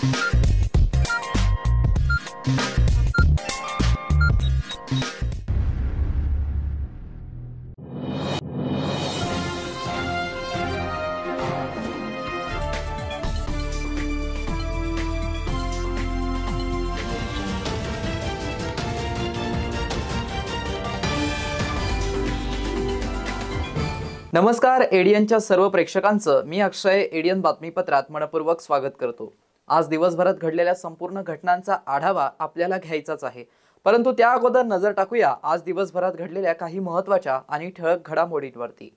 नमस्कार, एडियनच्या सर्व प्रेक्षकांचं मी अक्षय एडियन बातमीपत्रात मनपूर्वक स्वागत करतो। आज दिवसभरात घडलेल्या संपूर्ण घटनांचा आढावा आपल्याला घ्यायचाच आहे, परंतु त्या अगोदर नजर टाकूया आज दिवसभरात घडलेल्या काही महत्त्वाच्या आणि ठळक घडामोडींवरती।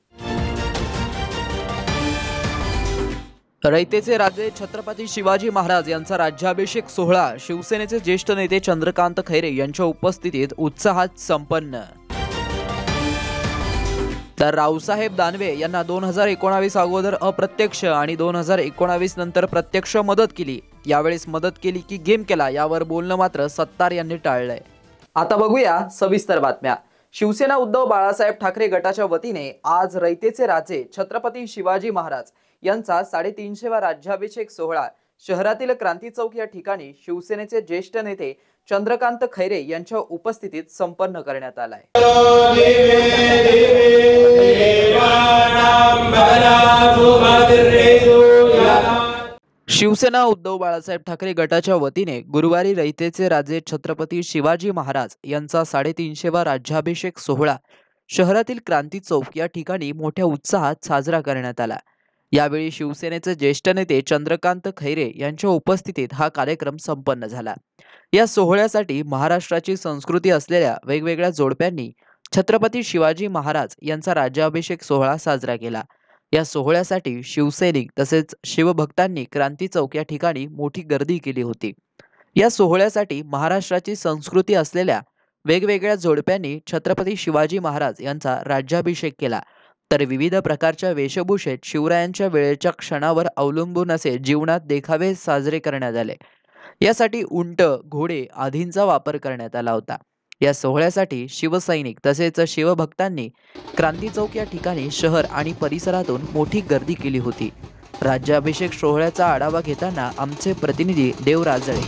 रयतेचे राजे छत्रपती शिवाजी महाराज यांचा राज्याभिषेक सोहळा शिवसेनेचे ज्येष्ठ नेते चंद्रकांत खैरे यांच्या उपस्थितीत उत्साहात संपन्न। तर रावसाहेब दानवे यांना 2019 अगोदर अप्रत्यक्ष आणि 2019 नंतर प्रत्यक्ष मदत केली। यावेळेस मदत केली की गेम केला यावर बोलणं मात्र सत्तार यांनी टाळलंय। आता बघूया सविस्तर बातम्या। शिवसेना उद्धव बाळासाहेब ठाकरे गटाच्या वतीने आज रयतेचे राजे छत्रपती शिवाजी महाराज यांचा 350वा राज्याभिषेक सोहळा शहरातील क्रांती चौक या ठिकाणी शिवसेनेचे ज्येष्ठ नेते चंद्रकांत खैरे यांच्या उपस्थितीत संपन्न करण्यात आलाय। शिवसेना उद्धव बाळासाहेब ठाकरे गटाच्या वतीने गुरुवारी रयतेचे राजे छत्रपती शिवाजी महाराज यांचा 350वा राज्याभिषेक सोहळा शहरातील क्रांती चौक या ठिकाणी मोठ्या उत्साहात साजरा करण्यात आला। यावेळी शिवसेनेचे ज्येष्ठ नेते चंद्रकांत खैरे यांच्या उपस्थितीत हा कार्यक्रम संपन्न झाला। या सोहळ्यासाठी महाराष्ट्राची संस्कृती असलेल्या वेगवेगळ्या जोडप्यांनी छत्रपती शिवाजी महाराज यांचा राज्याभिषेक सोहळा साजरा केला। या सोहळ्यासाठी शिवसैनिक तसेच शिवभक्तांनी क्रांती चौक या ठिकाणी मोठी गर्दी केली होती। या सोहळ्यासाठी महाराष्ट्राची संस्कृती असलेल्या वेगवेगळ्या जोडप्यांनी छत्रपती शिवाजी महाराज यांचा राज्याभिषेक केला। तर विविध प्रकारच्या वेशभूषेत शिवरायांच्या वेळेच्या क्षणावर अवलंबून असे जीवनात देखावे साजरे करण्यात आले। यासाठी उंट, घोडे आदींचा वापर करण्यात आला होता। या सोहळ्यासाठी शिवसैनिक तसेच शिवभक्तांनी क्रांती चौक या ठिकाणी शहर आणि परिसरातून मोठी गर्दी केली होती। राज्याभिषेक सोहळ्याचा आढावा घेताना आमचे प्रतिनिधी देव राजळे।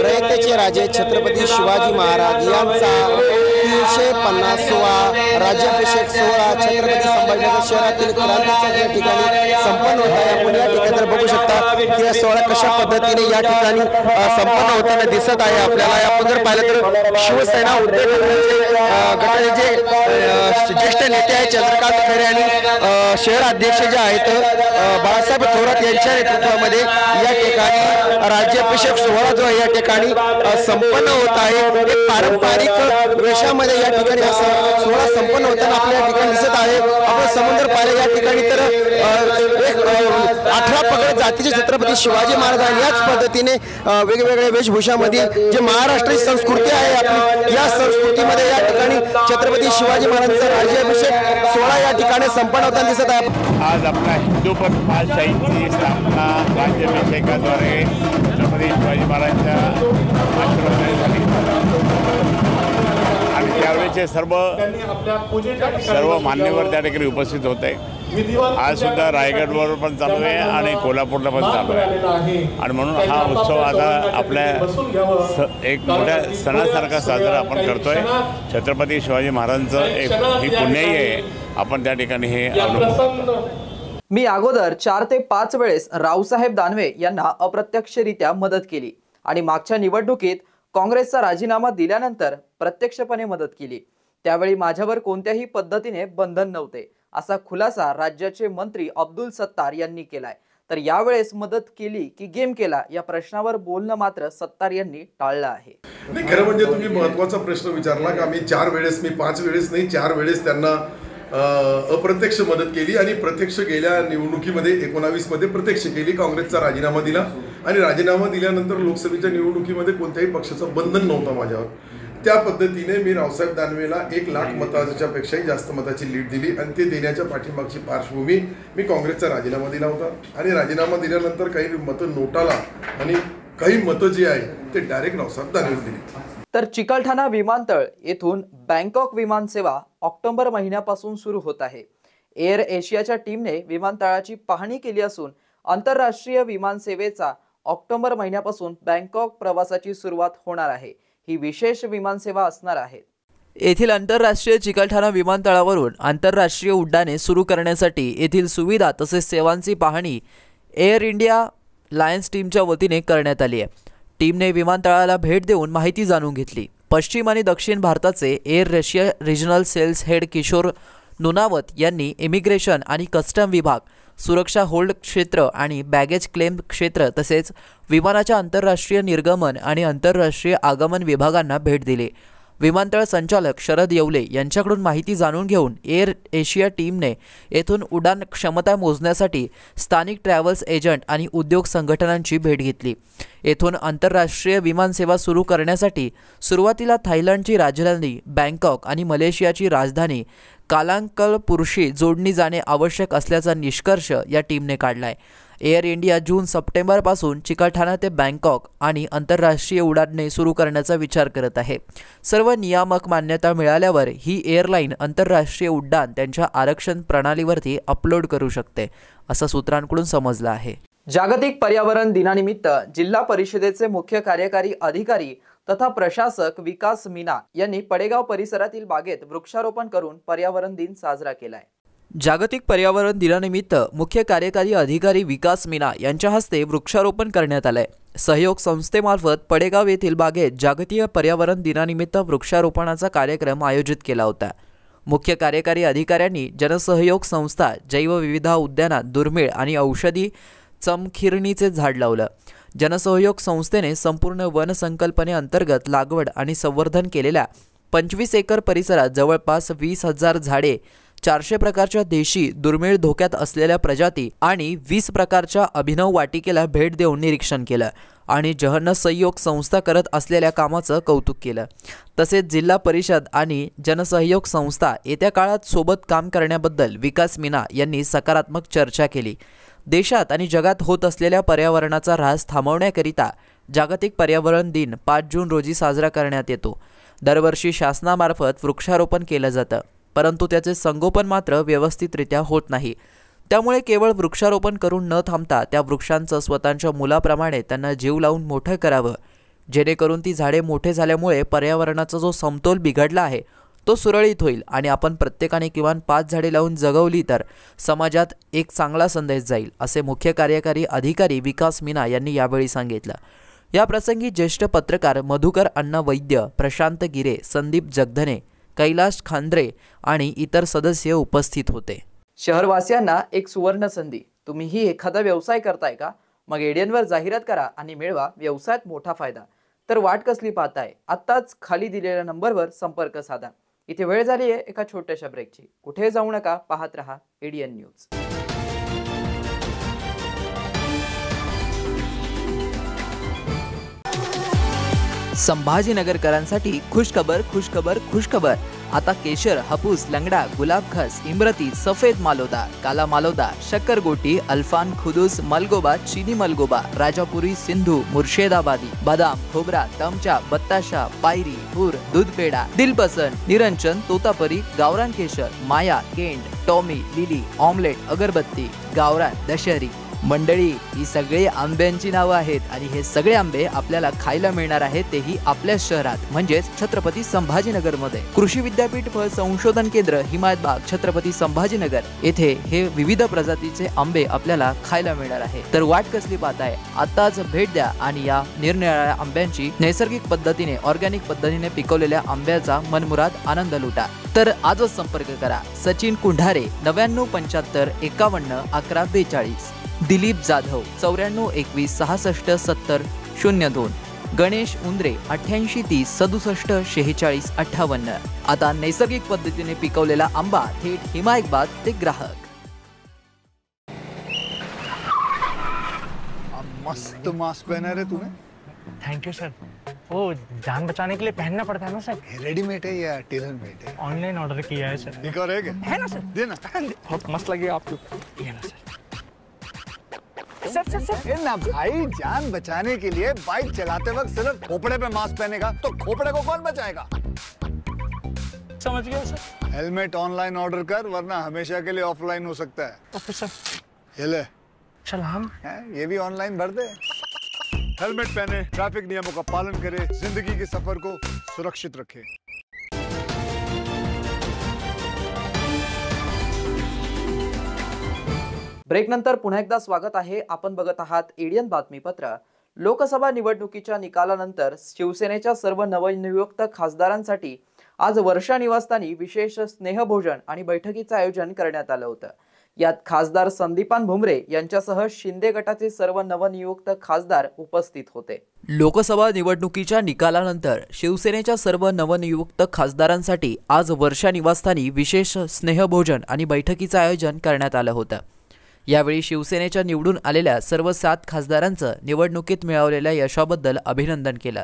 रयतेचे राजे छत्रपती शिवाजी महाराज यांचा 350वा राज्याभिषेक सोहळा छत्रपती संभाजीनगर शहरातील क्रांती चौक या ठिकाणी संपन्न होत आहे। आपण या ठिकाणी जर बघू शकता की हा सोहळा कशा पद्धतीने या ठिकाणी संपन्न होताना दिसत आहे आपल्याला। आपण जर पाहिलं तर शिवसेना उद्धव गटाचे जे ज्येष्ठ नेते आहेत चंद्रकांत खैरे आणि शहर अध्यक्ष जे आहेत बाळासाहेब थोरात यांच्या नेतृत्वामध्ये या ठिकाणी राज्याभिषेक सोहळा जो या ठिकाणी संपन्न होत आहे। एक पारंपरिक वेशामध्ये या ठिकाणी सोहळा संपन्न होताना आपल्या ठिकाणी दिसत आहे। आपण समुद्र पाहिले या ठिकाणी तर 18 पगड जातीचे छत्रपती शिवाजी महाराज याच पद्धतीने वेगवेगळ्या वेशभूषामध्ये जे महाराष्ट्राची संस्कृती आहे आपली या संस्कृतीमध्ये या ठिकाणी छत्रपती शिवाजी महाराजांचा राज्याभिषेक सोहळा या ठिकाणी संपन्न होताना दिसत आहे। आज आपला हिंदूपंथ महाशाहीची स्थापना राज्याभिषेकाद्वारे छत्रपती शिवाजी महाराजांच्या आशीर्वादासाठी आणि त्यावेळेचे सर्व मान्यवर त्या ठिकाणी उपस्थित होते। आज सुद्धा रायगडवर पण चालू आहे आणि कोल्हापूरला पण चालू आहे आणि म्हणून हा उत्सव आता आपल्या एक मोठ्या सणासारखा साजरा आपण करतोय। छत्रपती शिवाजी महाराजांचं एक ही पुण्याई आहे, आपण त्या ठिकाणी हे अनुभव। मी अगोदर 4 ते 5 वेळेस रावसाहेब दानवे यांना अप्रत्यक्षरित्या मदत केली आणि मागच्या निवडणुकीत काँग्रेसचा राजीनामा दिल्यानंतर प्रत्यक्षपणे मदत केली। त्यावेळी माझ्यावर कोणत्याही पद्धतीने बंधन नव्हते, असा खुलासा राज्याचे मंत्री अब्दुल सत्तार यांनी केलाय। तर यावेळेस मदत केली की गेम केला या प्रश्नावर बोलणं मात्र सत्तार यांनी टाळलं आहे। नाही, खरं म्हणजे तुम्ही महत्त्वाचा प्रश्न विचारला का मी 4 वेळेस, मी 5 वेळेस नाही 4 वेळेस त्यांना अप्रत्यक्ष मदत केली आणि प्रत्यक्ष गेल्या निवडणुकीमध्ये 19 मध्ये प्रत्यक्ष केली। काँग्रेसचा राजीनामा दिला आणि राजीनामा दिल्यानंतर लोकसभेच्या निवडणुकीमध्ये कोणत्याही पक्षाचं बंधन नव्हतं माझ्यावर। त्या पद्धतीने मी रावसाहेब दानवेला 1 लाख मताच्या पेक्षाही जास्त मताची लीड दिली आणि ते देण्याच्या पाठीमागची पार्श्वभूमी मी काँग्रेसचा राजीनामा दिला होता आणि राजीनामा दिल्यानंतर काही मतं नोटाला आणि काही मतं जी आहे ते डायरेक्ट रावसाहेब दानवेला दिली। तर चिकलठाणा विमानतळ येथून बँकॉक विमानसेवा ऑक्टोबर महिन्यापासून सुरू होत आहे. एअर एशियाच्या टीमने विमानतळाची पाहणी केली असून आंतरराष्ट्रीय विमानसेवेचा ऑक्टोबर महिन्यापासून बँकॉक प्रवासाची सुरुवात होणार आहे. ही विशेष विमानसेवा असणार आहे. येथील आंतरराष्ट्रीय चिकलठाणा विमानतळावरून आंतरराष्ट्रीय उड्डाणे सुरू करण्यासाठी येथील सुविधा तसेच सेवांची पाहणी एअर इंडिया लायन्स टीमच्या वतीने करण्यात आली आहे. टीमने विमानतळाला भेट देऊन माहिती जाणून घेतली. पश्चिम आणि दक्षिण भारताचे air Russia regional sales head Kishore Nunavath यांनी इमिग्रेशन आणि कस्टम विभाग, सुरक्षा होल्ड क्षेत्र आणि बॅगेज क्लेम क्षेत्र तसेच विमानाच्या आंतरराष्ट्रीय निर्गमन आणि आंतरराष्ट्रीय आगमन विभागांना भेट दिली. विमानतळ संचालक शरद येवले यांच्याकडून माहिती जाणून घेऊन एअर एशिया टीमने येथून उड्डाण क्षमता मोजण्यासाठी स्थानिक ट्रॅव्हल्स एजंट आणि उद्योग संघटनांची भेट घेतली. येथून आंतरराष्ट्रीय विमानसेवा सुरू करण्यासाठी सुरुवातीला थायलंडची राजधानी बँकॉक आणि मलेशियाची राजधानी कालांकलपूरशी जोडणी जाणे आवश्यक असल्याचा निष्कर्ष या टीमने काढलाय. एअर इंडिया जून-सप्टेंबरपासून चिकलठाणा ते बँकॉक आणि आंतरराष्ट्रीय उड्डाणे सुरू करण्याचा विचार करत आहे. सर्व नियामक मान्यता मिळाल्यावर ही एअरलाईन आंतरराष्ट्रीय उड्डाण त्यांच्या आरक्षण प्रणालीवरती अपलोड करू शकते, असं सूत्रांकडून समजलं आहे. जागतिक पर्यावरण दिनानिमित्त जिल्हा परिषदेचे मुख्य कार्यकारी अधिकारी तथा प्रशासक विकास मीना यांनी पडेगाव परिसरातील बागेत वृक्षारोपण करून पर्यावरण दिन साजरा केलाय. जागतिक पर्यावरण दिनानिमित्त मुख्य कार्यकारी अधिकारी विकास मीना यांच्या हस्ते वृक्षारोपण करण्यात आले. सहयोग संस्थेमार्फत पडेगाव येथील बागेत जागतिक पर्यावरण दिनानिमित्त वृक्षारोपणाचा कार्यक्रम आयोजित केला होता. मुख्य कार्यकारी अधिकाऱ्यांनी जनसहयोग संस्था जैवविविधता उद्यानात दुर्मिळ आणि औषधी चमखिरणीचे झाड लावलं. जनसहयोग संस्थेने संपूर्ण वन संकल्पनेअंतर्गत लागवड आणि संवर्धन केलेल्या 25 एकर परिसरात जवळपास 20,000 झाडे, 400 प्रकारच्या देशी दुर्मिळ धोक्यात असलेल्या प्रजाती आणि 20 प्रकारच्या अभिनव वाटिकेला भेट देऊन निरीक्षण केलं आणि जनसहयोग संस्था करत असलेल्या कामाचं कौतुक केलं. तसेच जिल्हा परिषद आणि जनसहयोग संस्था येत्या काळात सोबत काम करण्याबद्दल विकास मीना यांनी सकारात्मक चर्चा केली. देशात आणि जगात होत असलेल्या पर्यावरणाचा ऱ्हास थांबवण्याकरिता जागतिक पर्यावरण दिन 5 जून रोजी साजरा करण्यात येतो. दरवर्षी शासनामार्फत वृक्षारोपण केलं जातं, परंतु त्याचे संगोपन मात्र व्यवस्थितरित्या होत नाही. त्यामुळे केवळ वृक्षारोपण करून न थांबता त्या वृक्षांचं स्वतःच्या मुलाप्रमाणे त्यांना जीव लावून मोठं करावं, जेणेकरून ती झाडे मोठे झाल्यामुळे पर्यावरणाचा जो समतोल बिघडला आहे तो सुरळीत होईल आणि आपण प्रत्येकाने किमान 5 झाडे लावून जगवली तर समाजात एक चांगला संदेश जाईल, असे मुख्य कार्यकारी अधिकारी विकास मीना यांनी यावेळी सांगितलं. या प्रसंगी ज्येष्ठ पत्रकार मधुकर अण्णा वैद्य, प्रशांत गिरे, संदीप जगधने, कैलाश खांद्रे आणि इतर सदस्य उपस्थित होते. शहरवासियांना एक सुवर्ण संधी. तुम्हीही एखादा व्यवसाय करताय का? मग एडियनवर जाहिरात करा आणि मिळवा व्यवसायात मोठा फायदा. तर वाट कसली पाहताय? आत्ताच खाली दिलेल्या नंबरवर संपर्क साधा. इथे वेळ झाली आहे एका छोट्याशा ब्रेकची. कुठे जाऊ नका, पाहत रहा एडियन न्यूज. संभाजीनगरकरांसाठी खुशखबर खुशखबर खुशखबर. आता केशर, हापूस, लंगडा, गुलाबखस, इमरती, सफेद मालोदा, काला मालोदा, शक्करगोटी, अल्फान, खुदूस, मलगोबा, चीनी मलगोबा, राजापुरी, सिंधू, मुर्शेदाबादी, बदाम, खोबरा, तमचा, बत्ताशा, पायरी, हुर, दूध पेडा, दिलपसंद, निरंजन, तोतापरी, गावरान केशर, माया, केंड, टॉमी, लिली, ऑमलेट, अगरबत्ती, गावरान, दशहरी. मंडळी, ही सगळे आंब्यांची नावं आहेत आणि हे सगळे आंबे आपल्याला खायला मिळणार आहेत, तेही आपल्याच शहरात म्हणजेच छत्रपती संभाजीनगरमध्ये. कृषी विद्यापीठ फळ संशोधन केंद्र, हिमायतबाग, छत्रपती संभाजीनगर येथे हे विविध प्रजातीचे आंबे आपल्याला खायला मिळणार आहे. तर वाट कसली पाहताय? आताच भेट द्या आणि या निरनिराळ्या आंब्यांची नैसर्गिक पद्धतीने, ऑर्गॅनिक पद्धतीने पिकवलेल्या आंब्याचा मनमुराद आनंद लुटा. तर आजच संपर्क करा. सचिन कुंढारे 9975 51 11 42, दिलीप जाधव 94 21 66 70 02, गणेश उंद्रे 88 30 67 46 58. आता नैसर्गिक पद्धतीने पिकवलेला आंबा थेट हिमायतबाद ते ग्राहक. मस्त मास्क पहना रहे तुम्हें. Thank you sir. वो जान बचाने के लिए पहनना पड़ता है ना सर. रेडीमेड है या टेलर मेड है? ऑनलाइन ऑर्डर किया है सर. एक और है क्या? है ना सर. देना. बहुत मस्त लगे आपको. ये ना सर. ए ना भाई, जान बचाने के लिए बाइक चलाते वक्त सिर्फ खोपड़े पे मास्क पहनेगा तो खोपड़े को कौन बचाएगा? समझ गया सर। हेलमेट ऑनलाइन ऑर्डर कर, वरना हमेशा के लिए ऑफलाइन हो सकता है। Okay sir. ये ले, चल हम ये भी ऑनलाइन भर दे। हेलमेट पहने, ट्रैफिक नियमों का पालन करे, जिंदगी के सफर को सुरक्षित रखे। ब्रेकनंतर पुन्हा एकदा स्वागत आहे। आपण बघत आहात एडियन बातमीपत्र। लोकसभा निवडणुकीच्या निकालानंतर शिवसेनेच्या सर्व नवनियुक्त खासदारांसाठी आज वर्षा निवासस्थानी विशेष स्नेहभोजन आणि बैठकीचे आयोजन करण्यात आलं होतं। यात खासदार संदीपान भुमरे यांच्यासह शिंदे गटाचे सर्व नवनियुक्त खासदार उपस्थित होते। लोकसभा निवडणुकीच्या निकालानंतर शिवसेनेच्या सर्व नवनियुक्त खासदारांसाठी आज वर्षा निवासस्थानी विशेष स्नेहभोजन आणि बैठकीचे आयोजन करण्यात आलं होतं। यावेळी शिवसेनेच्या निवडून आलेल्या सर्व 7 खासदारांचं निवडणुकीत मिळवलेल्या यशाबद्दल अभिनंदन केलं,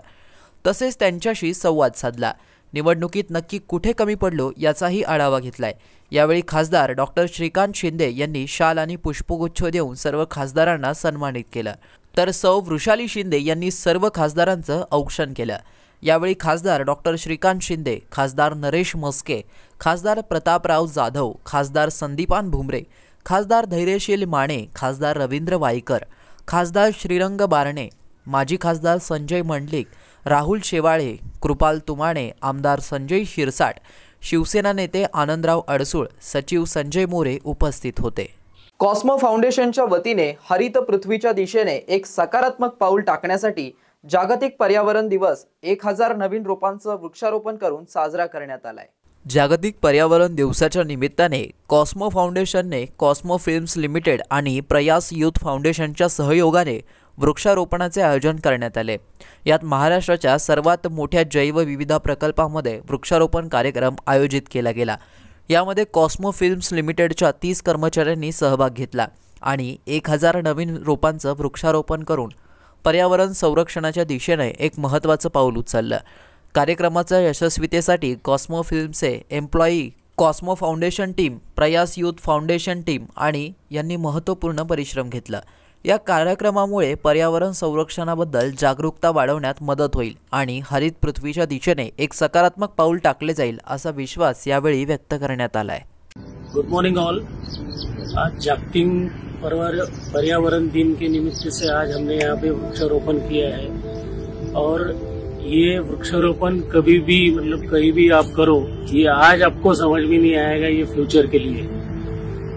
तसेच त्यांच्याशी संवाद साधला। निवडणुकीत नक्की कुठे कमी पडलो याचाही आढावा घेतलाय। यावेळी खासदार डॉक्टर श्रीकांत शिंदे यांनी शाल आणि पुष्पगुच्छ देऊन सर्व खासदारांना सन्मानित केलं, तर सौ वृषाली शिंदे यांनी सर्व खासदारांचं औक्षण केलं। यावेळी खासदार डॉक्टर श्रीकांत शिंदे, खासदार नरेश मस्के, खासदार प्रतापराव जाधव, खासदार संदीपान भुमरे, खासदार धैर्यशील माने, खासदार रवींद्र वाईकर, खासदार श्रीरंग बारणे, माजी खासदार संजय मंडलिक, राहुल शेवाळे, कृपाल तुमाणे, आमदार संजय शिरसाट, शिवसेना नेते आनंदराव अडसूळ, सचिव संजय मोरे उपस्थित होते। कॉस्मो फाउंडेशनच्या वतीने हरित पृथ्वीच्या दिशेने एक सकारात्मक पाऊल टाकण्यासाठी जागतिक पर्यावरण दिवस 1000 नवीन रोपांचं वृक्षारोपण करून साजरा करण्यात आलाय। जागतिक पर्यावरण दिवसाच्या निमित्ताने कॉस्मो फाउंडेशनने कॉस्मो फिल्म्स लिमिटेड आणि प्रयास यूथ फाउंडेशनच्या सहयोगाने वृक्षारोपणाचे आयोजन करण्यात आले। यात महाराष्ट्राच्या सर्वात मोठ्या जैवविविधता प्रकल्पामध्ये वृक्षारोपण कार्यक्रम आयोजित केला गेला। यामध्ये कॉस्मो फिल्म्स लिमिटेडच्या 30 कर्मचाऱ्यांनी सहभाग घेतला आणि 1000 नवीन रोपांचं वृक्षारोपण करून पर्यावरण संरक्षणाच्या दिशेने एक महत्त्वाचं पाऊल उचललं। कार्यक्रमाच्या यशस्वीतेसाठी Cosmo Films employee, Cosmo Foundation team, Prayas youth foundation team आणि यांनी महत्त्वपूर्ण परिश्रम घेतला। या कार्यक्रमामुळे पर्यावरण संरक्षणाबद्दल जागरूकता वाढवण्यात मदत होईल आणि हरित पृथ्वीच्या दिशेने एक सकारात्मक पाऊल टाकले जाईल असा विश्वास यावेळी व्यक्त करण्यात आलाय। Good morning all. आज जागतिक पर्यावरण दिन के निमित्त से आज हमने यहाँ पे वृक्षारोपण किया है और ये वृक्षारोपण कभी भी मतलब कहीं भी आप करो, ये आज आपको समझ में नहीं आएगा, ये फ्यूचर के लिए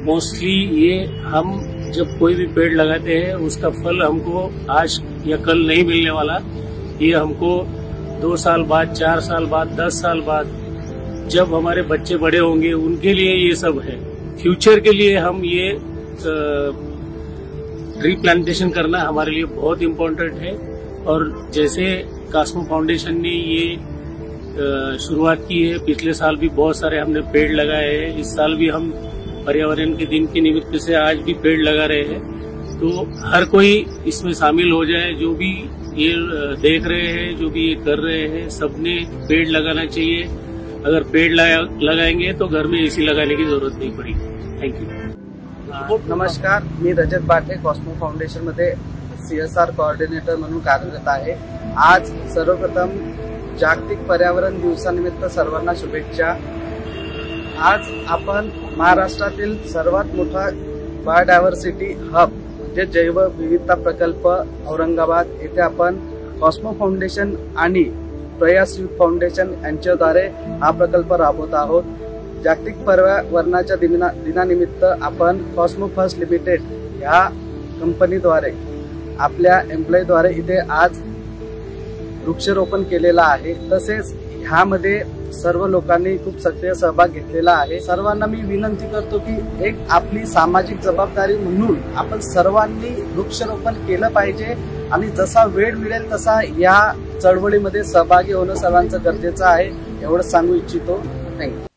मोस्टली ये हम जब कोई भी पेड़ लगाते हैं उसका फल हमको आज या कल नहीं मिलने वाला, ये हमको 2 साल बाद, 4 साल बाद, 10 साल बाद जब हमारे बच्चे बड़े होंगे उनके लिए ये सब है। फ्यूचर के लिए हम ये ट्री प्लांटेशन करना हमारे लिए बहुत इम्पोर्टेंट है। और जैसे कॉस्मो फाउंडेशन ने ये शुरुआत की है, पिछले साल भी बहुत सारे हमने पेड़ लगाए हैं, इस साल भी हम पर्यावरण के दिन के निमित्त से आज भी पेड़ लगा रहे हैं। तो हर कोई इसमें शामिल हो जाए, जो भी ये देख रहे हैं, जो भी ये कर रहे हैं, सबने पेड़ लगाना चाहिए। अगर पेड़ लगाएंगे तो घर में एसी लगाने की जरूरत नहीं पड़ेगी। Thank you. नमस्कार, मी रजत बाटे कॉस्मो फाउंडेशन मध्ये CSR कोऑर्डिनेटर म्हणून कार्यरत आहे। आज सर्वप्रथम जागतिक पर्यावरण दिवसानिमित्त सर्वांना शुभेच्छा। आज आपण महाराष्ट्रातील सर्वात मोठा बायोडायव्हर्सिटी हब म्हणजे जैवविविधता प्रकल्प औरंगाबाद येथे आपण कॉस्मो फाउंडेशन आणि प्रयास यूथ फाउंडेशन यांच्याद्वारे हा प्रकल्प राबवत आहोत। जागतिक पर्यावरणाच्या दिनानिमित्त आपण कॉस्मो फर्स्ट लिमिटेड या कंपनीद्वारे आपल्या एम्प्लॉईद्वारे इथे आज वृक्षारोपण केलेला आहे। तसेच ह्यामध्ये सर्व लोकांनी खूप सक्रिय सहभाग घेतलेला आहे। सर्वांना मी विनंती करतो की एक आपली सामाजिक जबाबदारी म्हणून आपण सर्वांनी वृक्षारोपण केलं पाहिजे आणि जसा वेळ मिळेल तसा या चळवळीमध्ये सहभागी होणं सर्वांचं गरजेचं आहे, एवढं सांगू इच्छितो।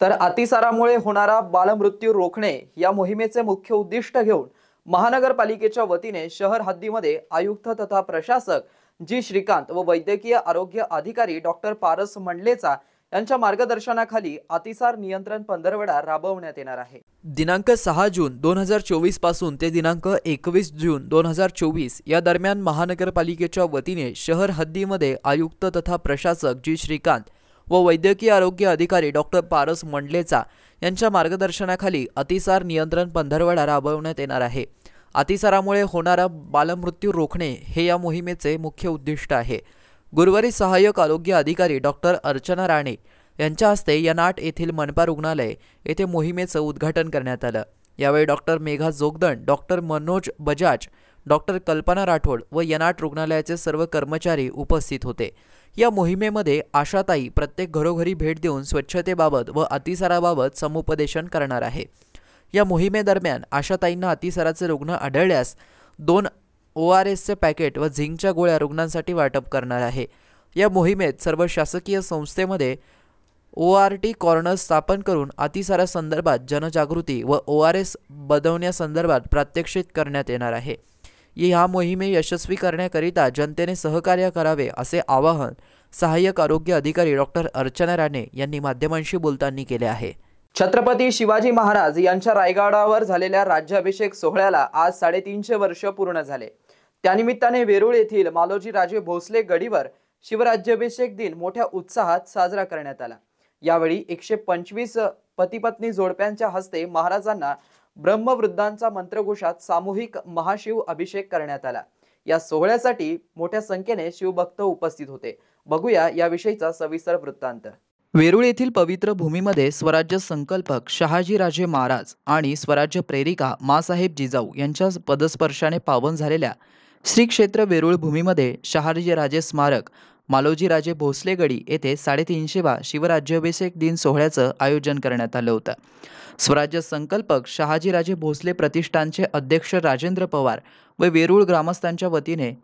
तर अतिसारामुळे होणारा बालमृत्यू रोखणे या मोहिमेचे मुख्य उद्दिष्ट घेऊन महानगरपालिकेच्या वतीने शहर हद्दीमध्ये आयुक्त तथा प्रशासक जी श्रीकांत व वैद्यकीय आरोग्य अधिकारी डॉक्टर पारस मंडलेचा यांच्या मार्गदर्शनाखाली अतिसार नियंत्रण पंधरवडा राबवण्यात येणार आहे। दिनांक 6 जून 2024 पासून ते दिनांक 21 जून 2024 या दरम्यान महानगरपालिकेच्या वतीने शहर हद्दीमध्ये आयुक्त तथा प्रशासक जी श्रीकांत व वैद्यकीय आरोग्य अधिकारी डॉक्टर पारस मंडलेचा यांच्या मार्गदर्शनाखाली अतिसार नियंत्रण पंधरवडा राबवण्यात येणार आहे। अतिसारामुळे होणारा बालमृत्यू रोखणे हे या मोहिमेचे मुख्य उद्दिष्ट आहे। गुरुवारी सहाय्यक आरोग्य अधिकारी डॉक्टर अर्चना राणे यांच्या हस्ते यनाट येथील मनपा रुग्णालय येथे मोहिमेचं उद्घाटन करण्यात आलं। यावेळी doctor Megha Jogdand, doctor Manoj Bajaj, doctor कल्पना राठोड व यनाट रुग्णालयाचे सर्व कर्मचारी उपस्थित होते। या मोहिमेमध्ये आशाताई प्रत्येक घरोघरी भेट देऊन स्वच्छतेबाबत व अतिसाराबाबत समुपदेशन करणार आहे। या मोहिमेदरम्यान आशाताईंना अतिसाराचे रुग्ण आढळल्यास 2 ORSचे पॅकेट व झिंकच्या गोळ्या रुग्णांसाठी वाटप करणार आहे। या मोहिमेत सर्व शासकीय संस्थेमध्ये ORT कॉर्नर स्थापन करून अतिसारासंदर्भात जनजागृती व ORS बनवण्यासंदर्भात प्रात्यक्षिक करण्यात येणार आहे। या मोहिमे यशस्वी करण्याकरिता जनतेने सहकार्य करावे असे आवाहन सहाय्यक आरोग्य अधिकारी डॉक्टर अर्चना राणे यांनी माध्यमांशी बोलताना केले आहे। छत्रपती शिवाजी महाराज यांच्या रायगडावर झालेल्या राज्याभिषेक सोहळ्याला आज 350 वर्ष पूर्ण झाले। त्यानिमित्ताने वेरूळ येथील मालोजी राजे भोसले गडीवर शिवराज्याभिषेक दिन मोठ्या उत्साहात साजरा करण्यात आला। यावेळी 125 पती-पत्नी जोडप्यांच्या हस्ते महाराजांना ब्रह्मवृद्धांचा मंत्रघोषात सामूहिक महाशिव अभिषेक करण्यात आला। या सोहळ्यासाठी मोठ्या संख्येने शिवभक्त उपस्थित होते। बघूया याविषयीचा सविस्तर वृत्तांत। वेरूळ येथील पवित्र भूमीमध्ये स्वराज्य संकल्पक शहाजीराजे महाराज आणि स्वराज्य प्रेरिका मासाहेब जिजाऊ यांच्या पदस्पर्शाने पावन झालेल्या श्री क्षेत्र वेरूळ भूमीमध्ये शहाजीराजे स्मारक मालोजी राजे भोसले गडी येथे 350वा शिवराज्याभिषेक दिन सोहळ्याचं आयोजन करण्यात आलं होतं। स्वराज्य संकल्पक शहाजीराजे भोसले प्रतिष्ठानचे अध्यक्ष राजेंद्र पवार व वेरूळ ग्रामस्थांच्या वतीने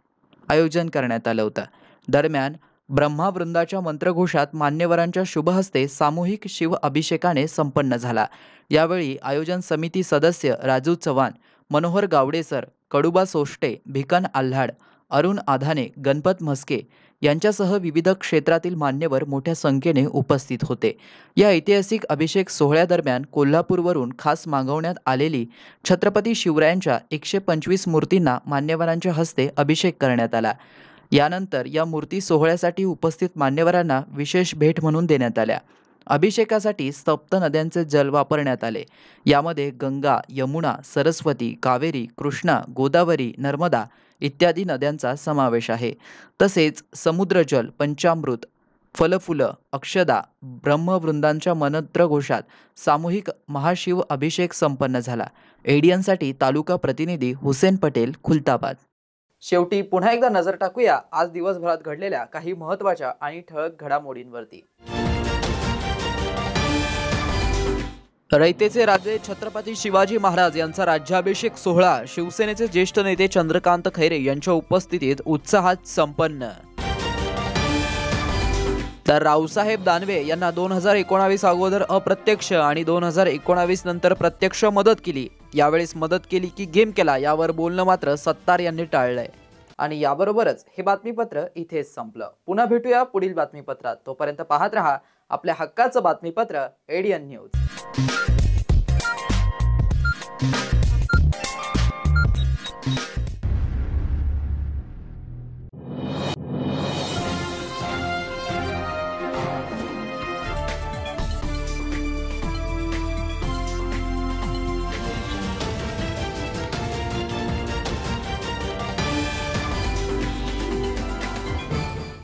आयोजन करण्यात आलं होतं। दरम्यान ब्रह्मवृंदाच्या मंत्रघोषात मान्यवरांच्या शुभहस्ते सामूहिक शिव अभिषेकाने संपन्न झाला। यावेळी आयोजन समिती सदस्य राजू चव्हाण, मनोहर गावडेसर, कडुबा सोष्टे, भिकन आल्हाड, अरुण आधाने, गणपत म्हस्के यांच्यासह विविध क्षेत्रातील मान्यवर मोठ्या संख्येने उपस्थित होते। या ऐतिहासिक अभिषेक सोहळ्यादरम्यान कोल्हापूरवरून खास मागवण्यात आलेली छत्रपती शिवरायांच्या 125 मूर्तींना मान्यवरांच्या हस्ते अभिषेक करण्यात आला। यानंतर या मूर्ती सोहळ्यासाठी उपस्थित मान्यवरांना विशेष भेट म्हणून देण्यात आल्या। अभिषेकासाठी सप्त नद्यांचे जल वापरण्यात आले। यामध्ये गंगा, यमुना, सरस्वती, कावेरी, कृष्णा, गोदावरी, नर्मदा इत्यादी नद्यांचा समावेश आहे। तसेच समुद्रजल, पंचामृत, फलफुलं, अक्षदा, ब्रह्मवृंदांच्या मंत्रघोषात सामूहिक महाशिव अभिषेक संपन्न झाला। एडियनसाठी तालुका प्रतिनिधी हुसेन पटेल, खुलताबाद। शेवटी पुन्हा एकदा नजर टाकूया आज दिवसभरात घडलेल्या काही महत्त्वाच्या आणि ठळक घडामोडींवरती। रयतेचे राजे छत्रपती शिवाजी महाराज यांचा राज्याभिषेक सोहळा शिवसेनेचे ज्येष्ठ नेते चंद्रकांत खैरे यांच्या उपस्थितीत उत्साहात संपन्न। तर रावसाहेब दानवे यांना 2019 अगोदर अप्रत्यक्ष आणि 2019 नंतर प्रत्यक्ष मदत केली। यावेळेस मदत केली की गेम केला यावर बोलणं मात्र सत्तार यांनी टाळलंय। आणि याबरोबरच हे बातमीपत्र इथेच संपलं। पुन्हा भेटूया पुढील बातमीपत्रात। तोपर्यंत पाहत रहा आपल्या हक्काचं बातमीपत्र एडियन न्यूज।